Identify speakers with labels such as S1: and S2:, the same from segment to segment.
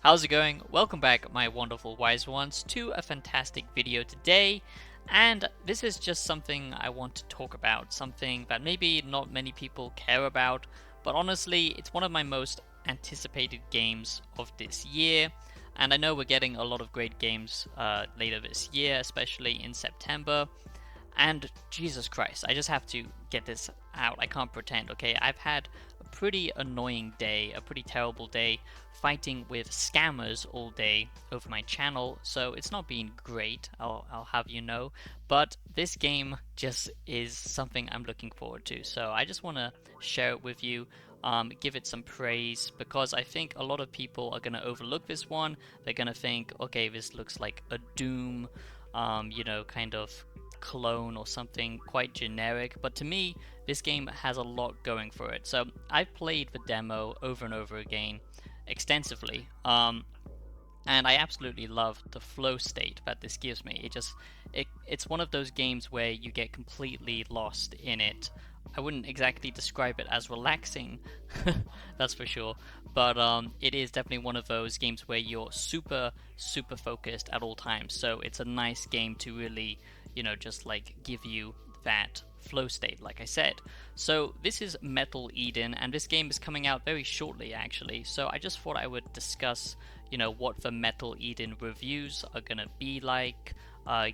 S1: How's it going? Welcome back, my wonderful wise ones, to a fantastic video today. And this is just something I want to talk about, something that maybe not many people care about, but honestly, it's one of my most anticipated games of this year. And I know we're getting a lot of great games later this year, especially in September. And Jesus Christ, I just have to get this out. I can't pretend, okay? I've had a pretty annoying day, a pretty terrible day, fighting with scammers all day over my channel, so it's not been great, I'll have you know. But this game just is something I'm looking forward to, so I just want to share it with you. Give it some praise, because I think a lot of people are going to overlook this one. They're going to think, okay, this looks like a Doom, kind of clone or something quite generic, but to me this game has a lot going for it. So I've played the demo over and over again extensively, and I absolutely love the flow state that this gives me. It's one of those games where you get completely lost in it. I wouldn't exactly describe it as relaxing, that's for sure, but it is definitely one of those games where you're super focused at all times. So it's a nice game to really, just like give you that flow state, like I said. So this is Metal Eden, and this game is coming out very shortly actually, so I just thought I would discuss what the Metal Eden reviews are gonna be like,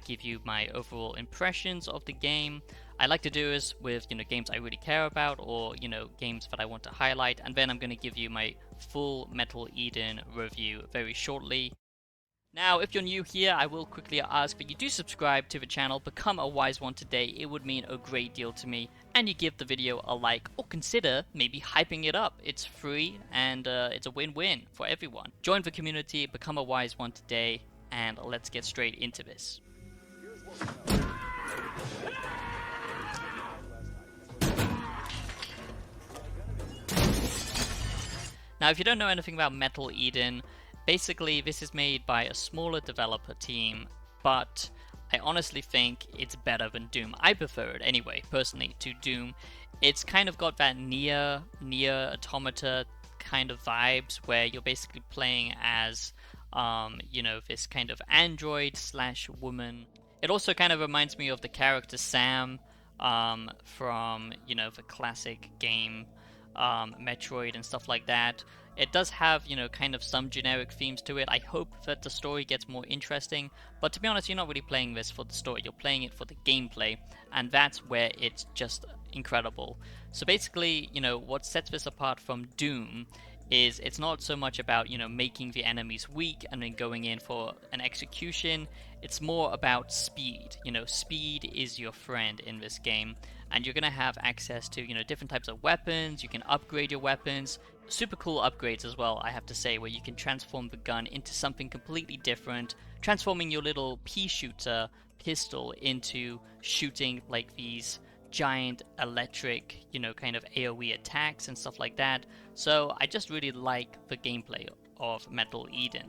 S1: give you my overall impressions of the game. I like to do this with games I really care about, or games that I want to highlight, and then I'm going to give you my full Metal Eden review very shortly. Now, if you're new here, I will quickly ask that you do subscribe to the channel, become a wise one today. It would mean a great deal to me, and you give the video a like, or consider maybe hyping it up. It's free, and it's a win-win for everyone. Join the community, become a wise one today, and let's get straight into this. Now, if you don't know anything about Metal Eden, basically this is made by a smaller developer team, but I honestly think it's better than Doom. I prefer it anyway, personally, to Doom. It's kind of got that Nier Automata kind of vibes, where you're basically playing as, this kind of android slash woman. It also kind of reminds me of the character Sam from, the classic game Metroid and stuff like that. It does have, kind of some generic themes to it. I hope that the story gets more interesting, but to be honest, you're not really playing this for the story, you're playing it for the gameplay, and that's where it's just incredible. So basically, what sets this apart from Doom is it's not so much about, making the enemies weak and then going in for an execution. It's more about speed. Speed is your friend in this game, and you're going to have access to, different types of weapons. You can upgrade your weapons. Super cool upgrades as well, I have to say, where you can transform the gun into something completely different, transforming your little pea shooter pistol into shooting like these giant electric, kind of AoE attacks and stuff like that. So I just really like the gameplay of Metal Eden.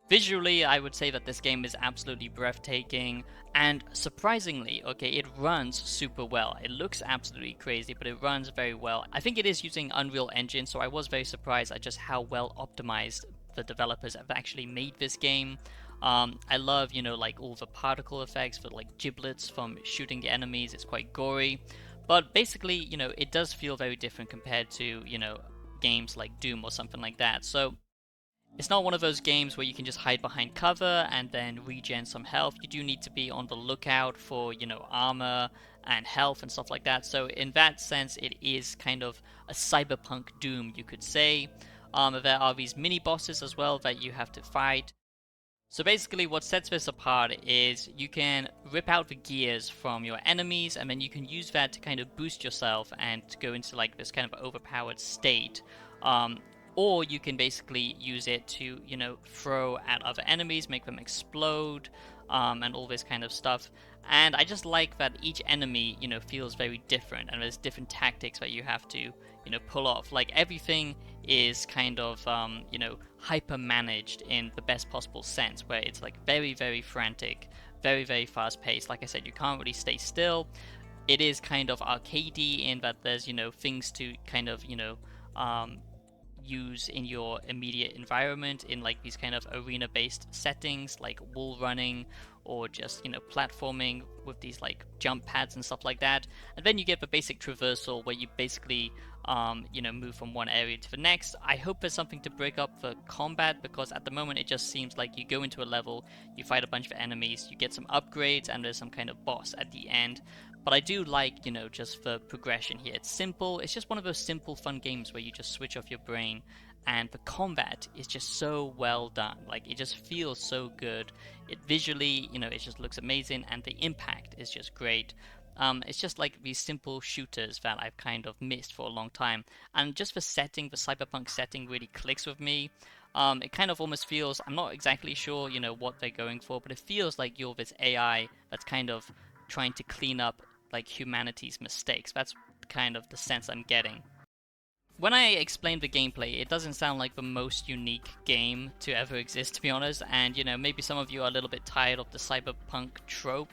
S1: Visually, I would say that this game is absolutely breathtaking, and surprisingly, okay, it runs super well. It looks absolutely crazy, but it runs very well. I think it is using Unreal Engine, so I was very surprised at just how well optimized the developers have actually made this game. I love, like all the particle effects for like giblets from shooting the enemies. It's quite gory, but basically, it does feel very different compared to, games like Doom or something like that. So it's not one of those games where you can just hide behind cover and then regen some health. You do need to be on the lookout for, armor and health and stuff like that. So in that sense, it is kind of a cyberpunk Doom, you could say. There are these mini bosses as well that you have to fight. So basically what sets this apart is you can rip out the gears from your enemies, and then you can use that to kind of boost yourself and go into like this kind of overpowered state. Or you can basically use it to, throw at other enemies, make them explode, and all this kind of stuff. And I just like that each enemy, feels very different, and there's different tactics that you have to, pull off. Like everything is kind of, hyper managed in the best possible sense, where it's like very frantic, very fast paced. Like I said, you can't really stay still. It is kind of arcadey in that there's, things to kind of, use in your immediate environment in like these kind of arena based settings like wall running or just, you know, platforming with these like jump pads and stuff like that. And then you get the basic traversal where you basically you know, move from one area to the next. I hope there's something to break up the combat, because at the moment it just seems like you go into a level, you fight a bunch of enemies, you get some upgrades, and there's some kind of boss at the end. But I do like, you know, just the progression here. It's simple. It's just one of those simple, fun games where you just switch off your brain, and the combat is just so well done. Like, it just feels so good. It visually, you know, it just looks amazing, and the impact is just great. It's just like these simple shooters that I've kind of missed for a long time. And just the setting, the cyberpunk setting really clicks with me. It kind of almost feels, I'm not exactly sure, you know, what they're going for, but it feels like you're this AI that's kind of trying to clean up like humanity's mistakes. That's kind of the sense I'm getting. When I explain the gameplay, it doesn't sound like the most unique game to ever exist, to be honest, and, you know, maybe some of you are a little bit tired of the cyberpunk trope,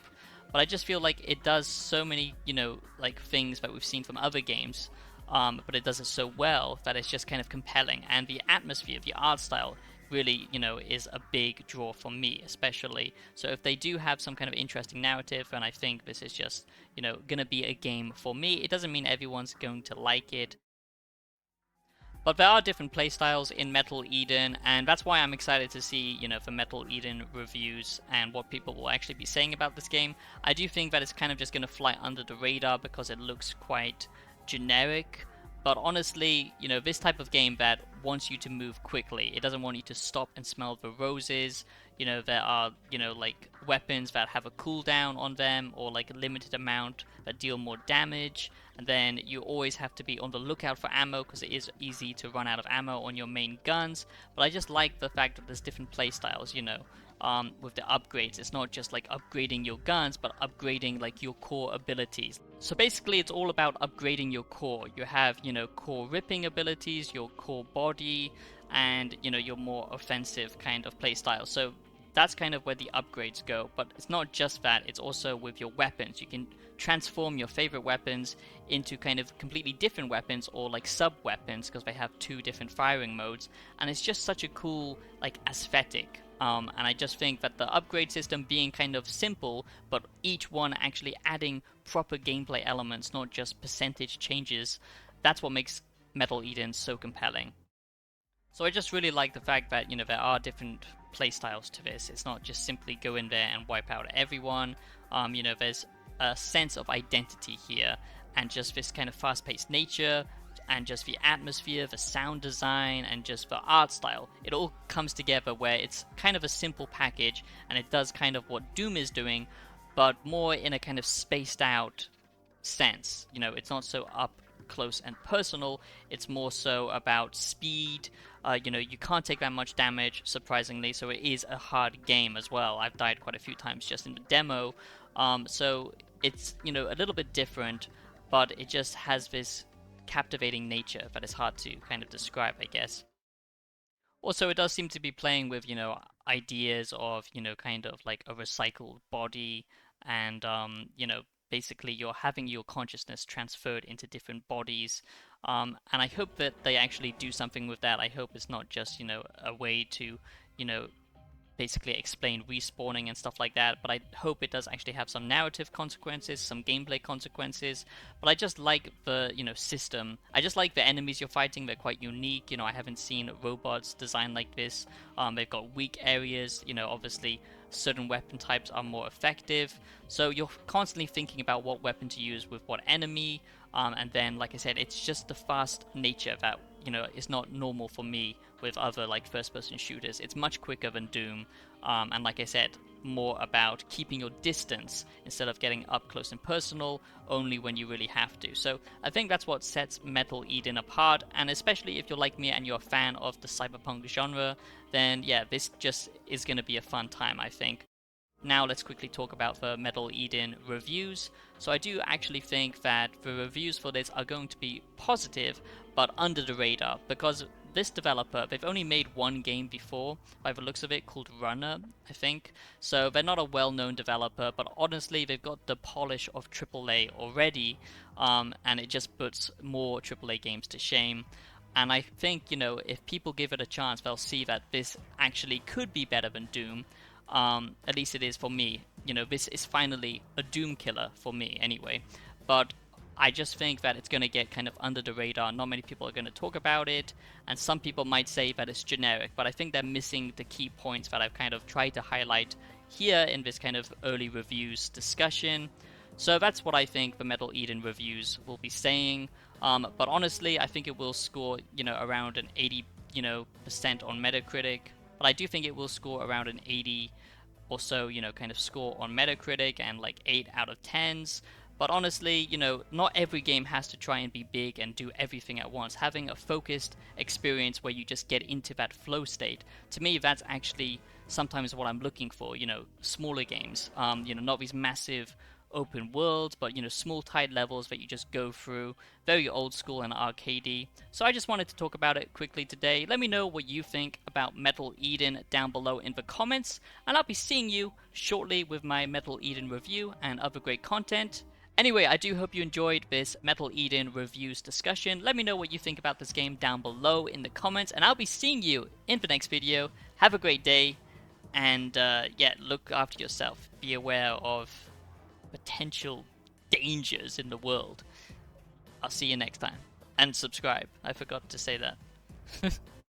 S1: but I just feel like it does so many, you know, like things that we've seen from other games, but it does it so well that it's just kind of compelling, and the atmosphere, the art style, really, you know, is a big draw for me, especially. So if they do have some kind of interesting narrative, then I think this is just, you know, gonna be a game for me. It doesn't mean everyone's going to like it, but there are different playstyles in Metal Eden, and that's why I'm excited to see, you know, the Metal Eden reviews and what people will actually be saying about this game. I do think that it's kind of just going to fly under the radar because it looks quite generic, but honestly, you know, this type of game that wants you to move quickly, it doesn't want you to stop and smell the roses. You know, there are, you know, like weapons that have a cooldown on them, or like a limited amount that deal more damage, and then you always have to be on the lookout for ammo because it is easy to run out of ammo on your main guns. But I just like the fact that there's different playstyles, you know, with the upgrades. It's not just like upgrading your guns, but upgrading like your core abilities. So basically it's all about upgrading your core. You have, you know, core ripping abilities, your core body, and, you know, your more offensive kind of playstyle. So that's kind of where the upgrades go. But it's not just that, it's also with your weapons. You can transform your favorite weapons into kind of completely different weapons, or like sub weapons, because they have two different firing modes, and it's just such a cool like aesthetic. And I just think that the upgrade system being kind of simple, but each one actually adding proper gameplay elements, not just percentage changes, that's what makes Metal Eden so compelling. So I just really like the fact that, you know, there are different playstyles to this. It's not just simply go in there and wipe out everyone. You know, there's a sense of identity here, and just this kind of fast-paced nature, and just the atmosphere, the sound design, and just the art style. It all comes together where it's kind of a simple package, and it does kind of what Doom is doing, but more in a kind of spaced out sense. You know, it's not so up close and personal, it's more so about speed. You know, you can't take that much damage, surprisingly, so it is a hard game as well. I've died quite a few times just in the demo, so it's, you know, a little bit different, but it just has this captivating nature that is hard to kind of describe, I guess. Also, it does seem to be playing with, you know, ideas of, you know, kind of like a recycled body, and, you know, basically you're having your consciousness transferred into different bodies. And I hope that they actually do something with that. I hope it's not just, you know, a way to, you know, basically explain respawning and stuff like that, but I hope it does actually have some narrative consequences, some gameplay consequences. But I just like the, you know, system. I just like the enemies you're fighting. They're quite unique. You know, I haven't seen robots designed like this. They've got weak areas. You know, obviously certain weapon types are more effective, so you're constantly thinking about what weapon to use with what enemy. And then, like I said, it's just the fast nature that, you know, is not normal for me with other like first-person shooters. It's much quicker than Doom, and like I said, more about keeping your distance instead of getting up close and personal only when you really have to. So I think that's what sets Metal Eden apart, and especially if you're like me and you're a fan of the cyberpunk genre, then yeah, this just is going to be a fun time, I think. Now let's quickly talk about the Metal Eden reviews. So I do actually think that the reviews for this are going to be positive, but under the radar, because this developer, they've only made one game before, by the looks of it, called Runner, I think. So they're not a well-known developer, but honestly, they've got the polish of AAA already, and it just puts more AAA games to shame. And I think, if people give it a chance, they'll see that this actually could be better than Doom. At least it is for me. This is finally a Doom killer for me anyway. But I just think that it's going to get kind of under the radar. Not many people are going to talk about it, and some people might say that it's generic, but I think they're missing the key points that I've kind of tried to highlight here in this kind of early reviews discussion. So that's what I think the Metal Eden reviews will be saying. But honestly, I think it will score, around an 80, percent on Metacritic. But I do think it will score around an 80 or so, kind of score on Metacritic and like 8 out of 10s. But honestly, not every game has to try and be big and do everything at once. Having a focused experience where you just get into that flow state, to me, that's actually sometimes what I'm looking for. Smaller games, not these massive open worlds, but small tight levels that you just go through, very old school and arcadey. So I just wanted to talk about it quickly today. Let me know what you think about Metal Eden down below in the comments, and I'll be seeing you shortly with my Metal Eden review and other great content. Anyway, I do hope you enjoyed this Metal Eden reviews discussion. Let me know what you think about this game down below in the comments, and I'll be seeing you in the next video. Have a great day, and yeah, look after yourself. Be aware of potential dangers in the world. I'll see you next time. And subscribe. I forgot to say that.